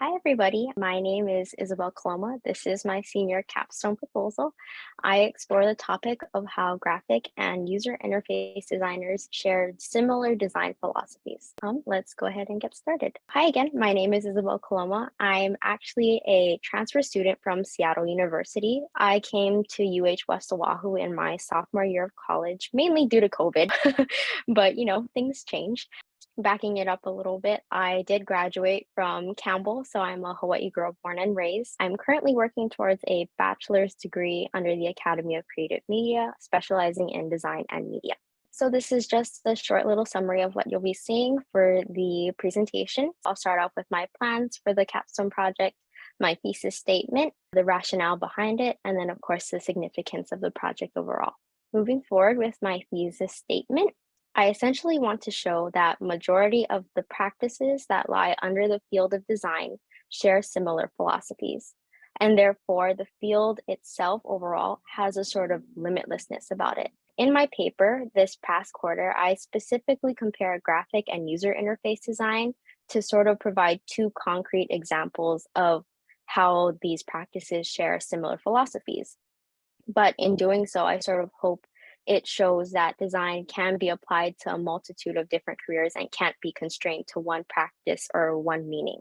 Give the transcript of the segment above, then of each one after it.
Hi, everybody. My name is Isabel Coloma. This is my senior capstone proposal. I explore the topic of how graphic and user interface designers shared similar design philosophies. Let's go ahead and get started. Hi again. My name is Isabel Coloma. I'm actually a transfer student from Seattle University. I came to UH West Oahu in my sophomore year of college, mainly due to COVID, but things change. Backing it up a little bit, I did graduate from Campbell, so I'm a Hawaii girl born and raised. I'm currently working towards a bachelor's degree under the Academy of Creative Media, specializing in design and media. So this is just a short little summary of what you'll be seeing for the presentation. I'll start off with my plans for the capstone project, my thesis statement, the rationale behind it, and then of course the significance of the project overall. Moving forward with my thesis statement, I essentially want to show that majority of the practices that lie under the field of design share similar philosophies. And therefore, the field itself overall has a sort of limitlessness about it. In my paper this past quarter, I specifically compare graphic and user interface design to sort of provide two concrete examples of how these practices share similar philosophies. But in doing so, I sort of hope it shows that design can be applied to a multitude of different careers and can't be constrained to one practice or one meaning.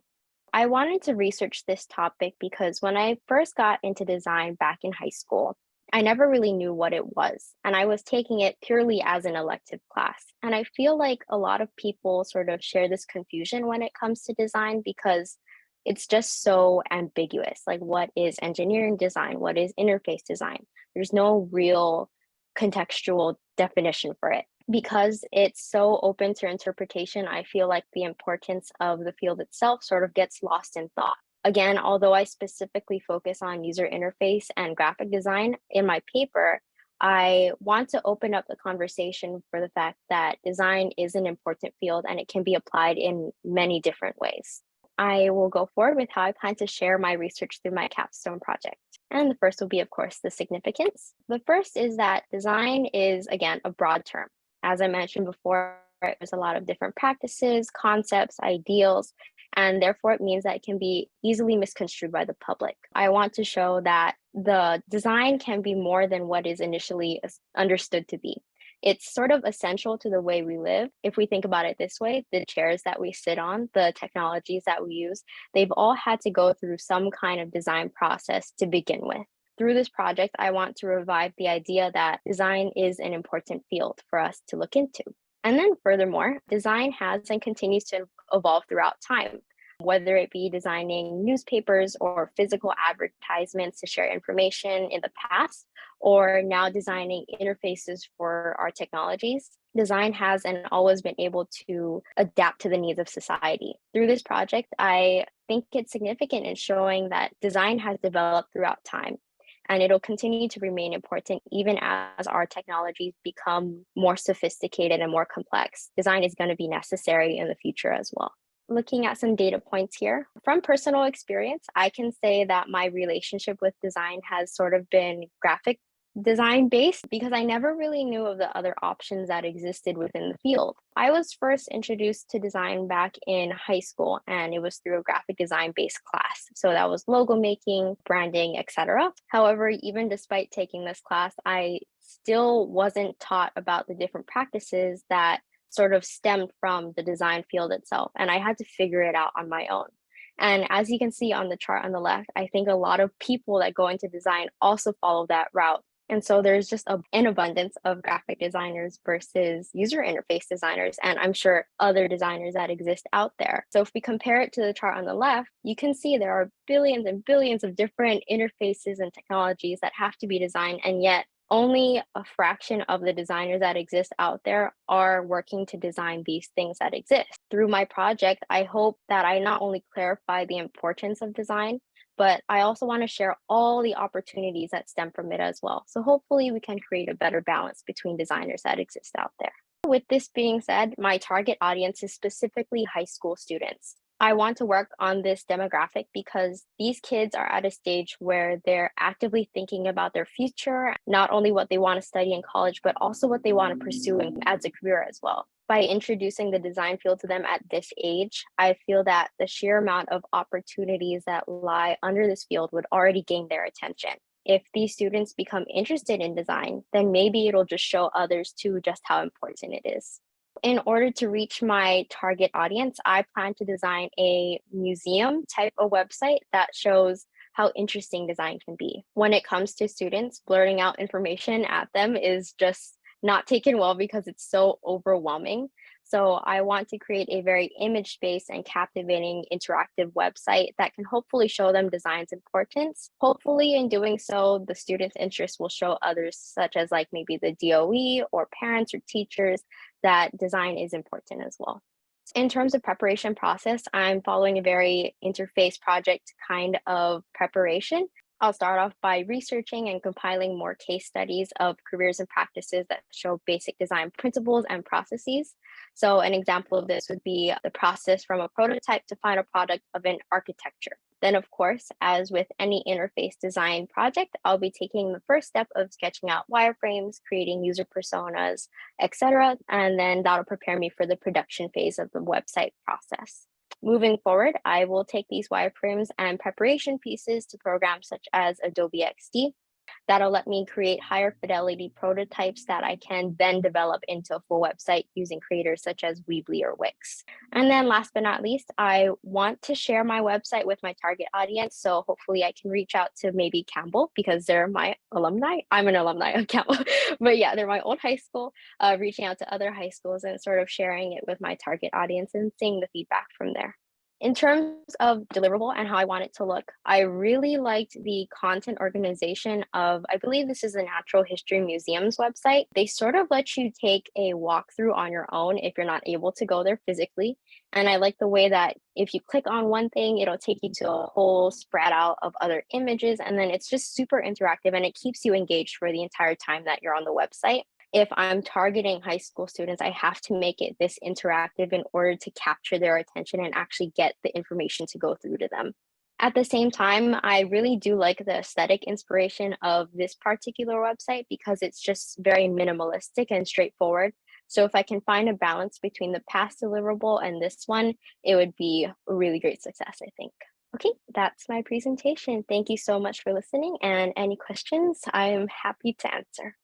I wanted to research this topic because when I first got into design back in high school, I never really knew what it was, and I was taking it purely as an elective class. And I feel like a lot of people sort of share this confusion when it comes to design because it's just so ambiguous. Like, what is engineering design? What is interface design? There's no real contextual definition for it. Because it's so open to interpretation, I feel like the importance of the field itself sort of gets lost in thought. Again, although I specifically focus on user interface and graphic design in my paper, I want to open up the conversation for the fact that design is an important field and it can be applied in many different ways. I will go forward with how I plan to share my research through my capstone project. And the first will be, of course, the significance. The first is that design is, again, a broad term. As I mentioned before, there's a lot of different practices, concepts, ideals, and therefore it means that it can be easily misconstrued by the public. I want to show that the design can be more than what is initially understood to be. It's sort of essential to the way we live. If we think about it this way, the chairs that we sit on, the technologies that we use, they've all had to go through some kind of design process to begin with. Through this project, I want to revive the idea that design is an important field for us to look into. And then furthermore, design has and continues to evolve throughout time, whether it be designing newspapers or physical advertisements to share information in the past, or now designing interfaces for our technologies. Design has and always been able to adapt to the needs of society. Through this project, I think it's significant in showing that design has developed throughout time, and it'll continue to remain important even as our technologies become more sophisticated and more complex. Design is going to be necessary in the future as well. Looking at some data points here. From personal experience, I can say that my relationship with design has sort of been graphic design based because I never really knew of the other options that existed within the field. I was first introduced to design back in high school, and it was through a graphic design based class. So that was logo making, branding, etc. However, even despite taking this class, I still wasn't taught about the different practices that sort of stemmed from the design field itself, and I had to figure it out on my own. And as you can see on the chart on the left, I think a lot of people that go into design also follow that route. And so there's just an abundance of graphic designers versus user interface designers, and I'm sure other designers that exist out there. So if we compare it to the chart on the left, you can see there are billions and billions of different interfaces and technologies that have to be designed, and yet only a fraction of the designers that exist out there are working to design these things that exist. Through my project, I hope that I not only clarify the importance of design, but I also want to share all the opportunities that stem from it as well. So hopefully we can create a better balance between designers that exist out there. With this being said, my target audience is specifically high school students. I want to work on this demographic because these kids are at a stage where they're actively thinking about their future, not only what they want to study in college, but also what they want to pursue as a career as well. By introducing the design field to them at this age, I feel that the sheer amount of opportunities that lie under this field would already gain their attention. If these students become interested in design, then maybe it'll just show others too just how important it is. In order to reach my target audience, I plan to design a museum type of website that shows how interesting design can be. When it comes to students, blurting out information at them is just not taken well because it's so overwhelming. So I want to create a very image-based and captivating interactive website that can hopefully show them design's importance. Hopefully, in doing so, the students' interest will show others, such as like maybe the DOE or parents or teachers, that design is important as well. In terms of preparation process, I'm following a very interface project kind of preparation. I'll start off by researching and compiling more case studies of careers and practices that show basic design principles and processes. So, an example of this would be the process from a prototype to final product of an architecture. Then, of course, as with any interface design project, I'll be taking the first step of sketching out wireframes, creating user personas, etc. And then that'll prepare me for the production phase of the website process. Moving forward, I will take these wireframes and preparation pieces to programs such as Adobe XD. That'll let me create higher fidelity prototypes that I can then develop into a full website using creators such as Weebly or Wix. And then last but not least, I want to share my website with my target audience. So hopefully I can reach out to maybe Campbell because they're my alumni. I'm an alumni of Campbell, but yeah, they're my old high school, reaching out to other high schools and sort of sharing it with my target audience and seeing the feedback from there. In terms of Deliverable and how I want it to look, I really liked the content organization of, I believe this is the Natural History Museum's website. They sort of let you take a walkthrough on your own if you're not able to go there physically. And I like the way that if you click on one thing, it'll take you to a whole spread out of other images. And then it's just super interactive and it keeps you engaged for the entire time that you're on the website. If I'm targeting high school students, I have to make it this interactive in order to capture their attention and actually get the information to go through to them. At the same time, I really do like the aesthetic inspiration of this particular website because it's just very minimalistic and straightforward. So if I can find a balance between the past deliverable and this one, it would be a really great success, I think. Okay, that's my presentation. Thank you so much for listening, and any questions, I'm happy to answer.